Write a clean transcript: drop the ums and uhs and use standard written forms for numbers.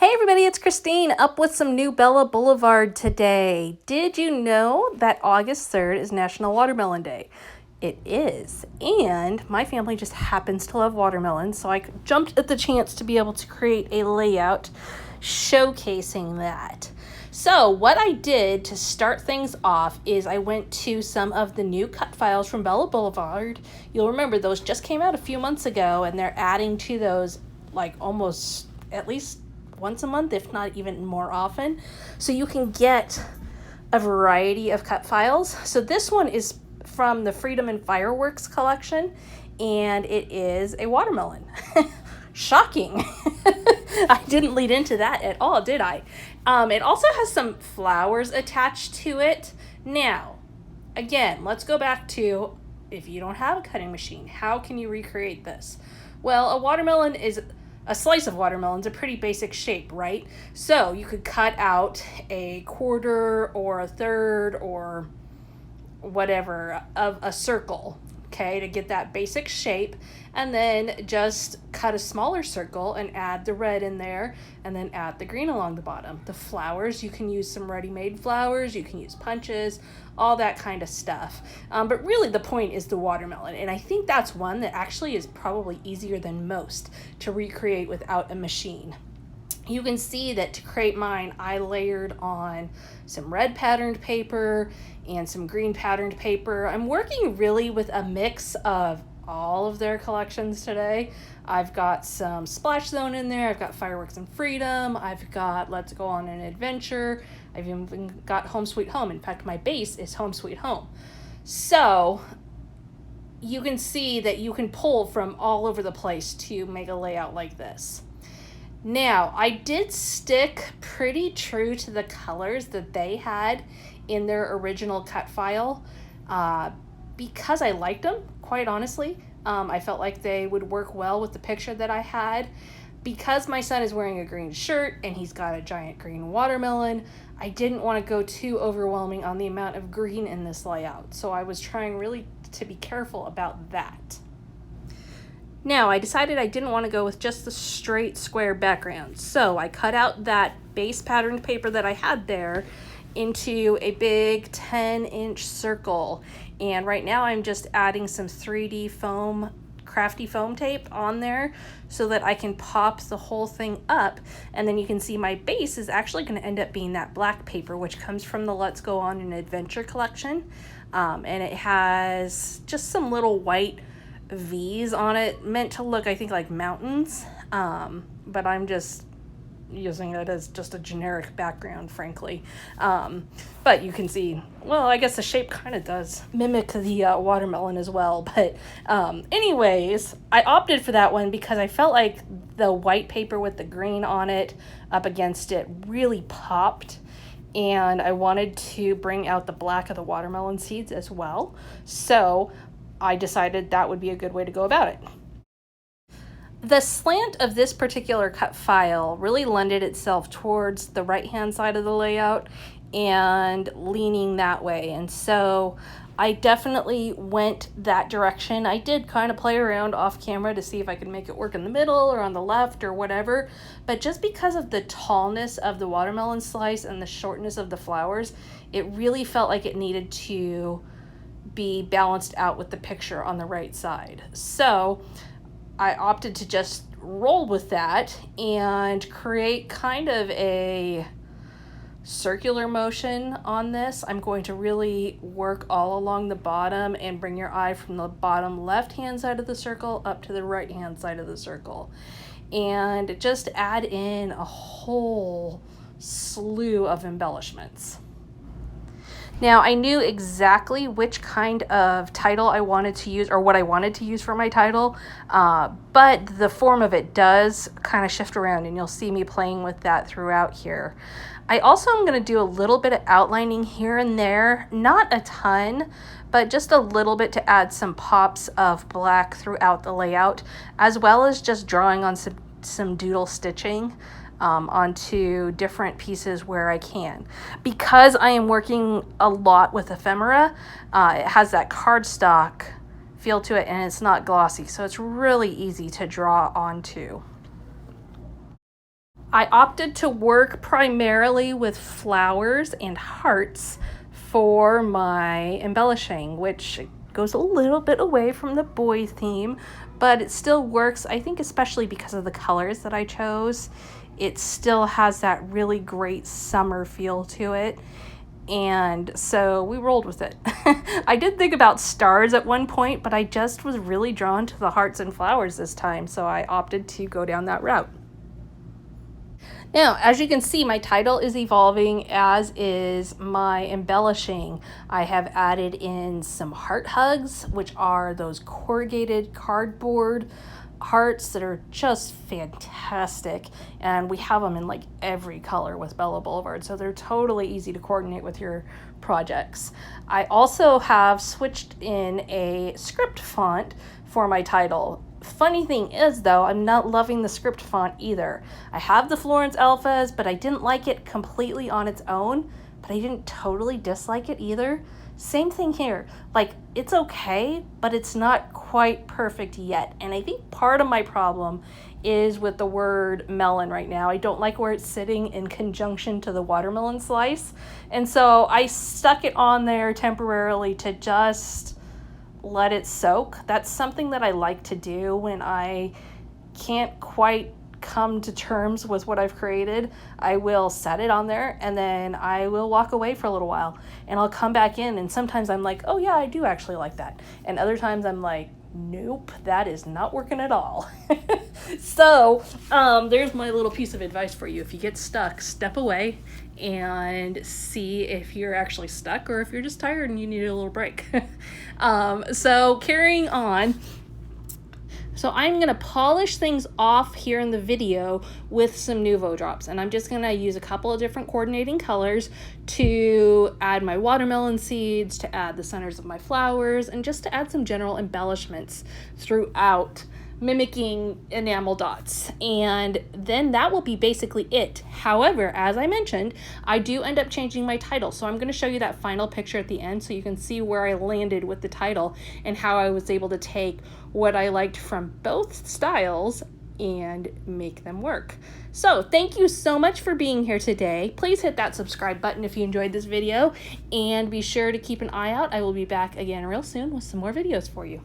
Hey everybody, it's Christine up with some new Bella Boulevard today. Did you know that August 3rd is National Watermelon Day? It is, and my family just happens to love watermelons, so I jumped at the chance to be able to create a layout showcasing that. So what I did to start things off is I went to some of the new cut files from Bella Boulevard. You'll remember those just came out a few months ago, and they're adding to those like almost at least once a month, if not even more often. So you can get a variety of cut files. So this one is from the Freedom and Fireworks collection, and it is a watermelon. Shocking. I didn't lead into that at all, did I? It also has some flowers attached to it. Now, again, let's go back to, if you don't have a cutting machine, how can you recreate this? Well, a slice of watermelon's a pretty basic shape, right? So you could cut out a quarter or a third or whatever of a circle, okay, to get that basic shape, and then just cut a smaller circle and add the red in there, and then add the green along the bottom. The flowers, you can use some ready-made flowers, you can use punches, all that kind of stuff. But really the point is the watermelon, and I think that's one that actually is probably easier than most to recreate without a machine. You can see that to create mine, I layered on some red patterned paper and some green patterned paper. I'm working really with a mix of all of their collections today. I've got some Splash Zone in there, I've got Fireworks and Freedom, I've got Let's Go on an Adventure, I've even got Home Sweet Home. In fact, my base is Home Sweet Home. So you can see that you can pull from all over the place to make a layout like this. Now, I did stick pretty true to the colors that they had in their original cut file because I liked them, quite honestly. I felt like they would work well with the picture that I had. Because my son is wearing a green shirt and he's got a giant green watermelon, I didn't want to go too overwhelming on the amount of green in this layout. So I was trying really to be careful about that. Now, I decided I didn't want to go with just the straight square background, so I cut out that base patterned paper that I had there into a big 10-inch circle, and right now I'm just adding some 3D foam, crafty foam tape on there so that I can pop the whole thing up, and then you can see my base is actually going to end up being that black paper, which comes from the Let's Go on an Adventure collection, and it has just some little white V's on it, meant to look, I think, like mountains, but I'm just using it as just a generic background, frankly. But you can see, well, I guess the shape kind of does mimic the watermelon as well, but anyways, I opted for that one because I felt like the white paper with the green on it up against it really popped, and I wanted to bring out the black of the watermelon seeds as well, so I decided that would be a good way to go about it. The slant of this particular cut file really lended itself towards the right-hand side of the layout and leaning that way, and so I definitely went that direction. I did kind of play around off camera to see if I could make it work in the middle or on the left or whatever, but just because of the tallness of the watermelon slice and the shortness of the flowers, it really felt like it needed to be balanced out with the picture on the right side. So I opted to just roll with that and create kind of a circular motion on this. I'm going to really work all along the bottom and bring your eye from the bottom left-hand side of the circle up to the right-hand side of the circle, and just add in a whole slew of embellishments. Now, I knew exactly which kind of title I wanted to use, or what I wanted to use for my title, but the form of it does kind of shift around, and you'll see me playing with that throughout here. I also am going to do a little bit of outlining here and there, not a ton, but just a little bit to add some pops of black throughout the layout, as well as just drawing on some doodle stitching onto different pieces where I can. Because I am working a lot with ephemera, it has that cardstock feel to it, and it's not glossy, so it's really easy to draw onto. I opted to work primarily with flowers and hearts for my embellishing, which goes a little bit away from the boy theme, but it still works. I think especially because of the colors that I chose, it still has that really great summer feel to it. And so we rolled with it. I did think about stars at one point, but I just was really drawn to the hearts and flowers this time, so I opted to go down that route. Now, as you can see, my title is evolving, as is my embellishing. I have added in some heart hugs, which are those corrugated cardboard hearts that are just fantastic. And we have them in like every color with Bella Boulevard, so they're totally easy to coordinate with your projects. I also have switched in a script font for my title. Funny thing is, though, I'm not loving the script font either. I have the Florence Alphas, but I didn't like it completely on its own, but I didn't totally dislike it either. Same thing here. Like, it's okay, but it's not quite perfect yet. And I think part of my problem is with the word melon right now. I don't like where it's sitting in conjunction to the watermelon slice. And so I stuck it on there temporarily to just let it soak. That's something that I like to do when I can't quite come to terms with what I've created. I will set it on there and then I will walk away for a little while and I'll come back in, and sometimes I'm like, oh yeah, I do actually like that. And other times I'm like, nope, that is not working at all. So there's my little piece of advice for you. If you get stuck, step away and see if you're actually stuck or if you're just tired and you need a little break. So carrying on. So I'm going to polish things off here in the video with some Nuvo drops, and I'm just going to use a couple of different coordinating colors to add my watermelon seeds, to add the centers of my flowers, and just to add some general embellishments throughout, mimicking enamel dots. And then that will be basically it. However, as I mentioned, I do end up changing my title, so I'm going to show you that final picture at the end so you can see where I landed with the title and how I was able to take what I liked from both styles and make them work. So thank you so much for being here today. Please hit that subscribe button if you enjoyed this video, and be sure to keep an eye out. I will be back again real soon with some more videos for you.